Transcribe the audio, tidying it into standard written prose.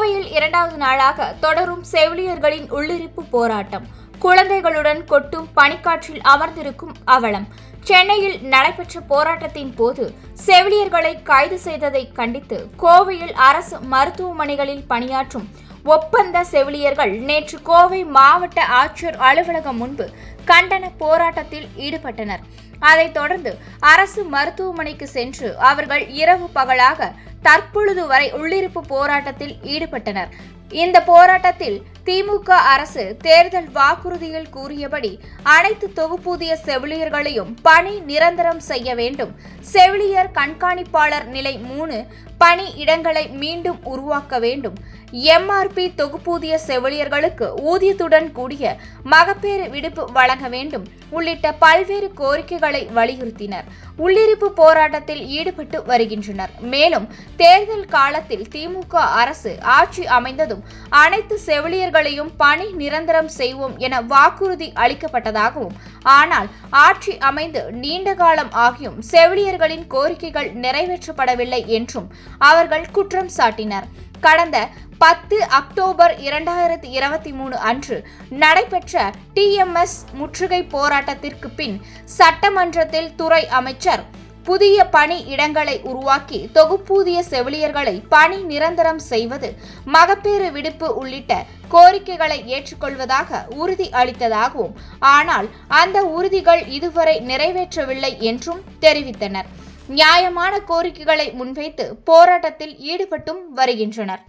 கோவையில் 2வது நாளாக தொடரும் செவிலியர்களின் உள்ளிருப்பு போராட்டம். குழந்தைகளுடன் கொட்டும் பனிக்காற்றில் அமர்ந்திருக்கும் அவலம். சென்னையில் நடைபெற்ற போராட்டத்தின் போது செவிலியர்களை கைது செய்ததை கண்டித்து கோவையில் அரசு மருத்துவமனைகளில் பணியாற்றும் ஒப்பந்த செவிலியர்கள் நேற்று கோவை மாவட்ட ஆட்சியர் அலுவலகம் முன்பு கண்டன போராட்டத்தில் ஈடுபட்டனர். அதைத் தொடர்ந்து அரசு மருத்துவமனைக்கு சென்று அவர்கள் இரவு பகலாக தற்பொழுது வரை உள்ளிருப்பு போராட்டத்தில் ஈடுபட்டனர். இந்த போராட்டத்தில் திமுக அரசு தேர்தல் வாக்குறுதியில் கூறியபடி அனைத்து தொகுப்பூதிய செவிலியர்களையும் பணி நிரந்தரம் செய்ய வேண்டும், செவிலியர் கண்காணிப்பாளர் நிலை 3 பணி இடங்களை மீண்டும் உருவாக்க வேண்டும், எம்ஆர்பி தொகுப்பூதிய செவிலியர்களுக்கு ஊதியத்துடன் கூடிய மகப்பேறு விடுப்பு வழங்க வேண்டும் உள்ளிட்ட பல்வேறு கோரிக்கைகளை வலியுறுத்தினர். உள்ளிருப்பு போராட்டத்தில் ஈடுபட்டு வருகின்றனர். மேலும் தேர்தல் காலத்தில் திமுக அரசு ஆட்சி அமைந்ததும் அனைத்து செவிலியர்களையும் பணி நிரந்தரம் செய்வோம் என வாக்குறுதி அளிக்கப்பட்டதாகவும், ஆனால் ஆட்சி அமைந்து நீண்ட காலம் ஆகியும் செவிலியர்களின் கோரிக்கைகள் நிறைவேற்றப்படவில்லை என்றும் அவர்கள் குற்றம் சாட்டினர். கடந்த 10 அக்டோபர் 2023 அன்று நடைபெற்ற டிஎம்எஸ் முற்றுகை போராட்டத்திற்கு பின் சட்டமன்றத்தில் துறை அமைச்சர் புதிய பணி இடங்களை உருவாக்கி தொகுப்பூதிய செவிலியர்களை பணி நிரந்தரம் செய்வது, மகப்பேறு விடுப்பு உள்ளிட்ட கோரிக்கைகளை ஏற்றுக்கொள்வதாக உறுதி அளித்ததாகவும், ஆனால் அந்த உறுதிகள் இதுவரை நிறைவேற்றவில்லை என்றும் தெரிவித்தனர். நியாயமான கோரிக்கைகளை முன்வைத்து போராட்டத்தில் ஈடுபட்டும் வருகின்றனர்.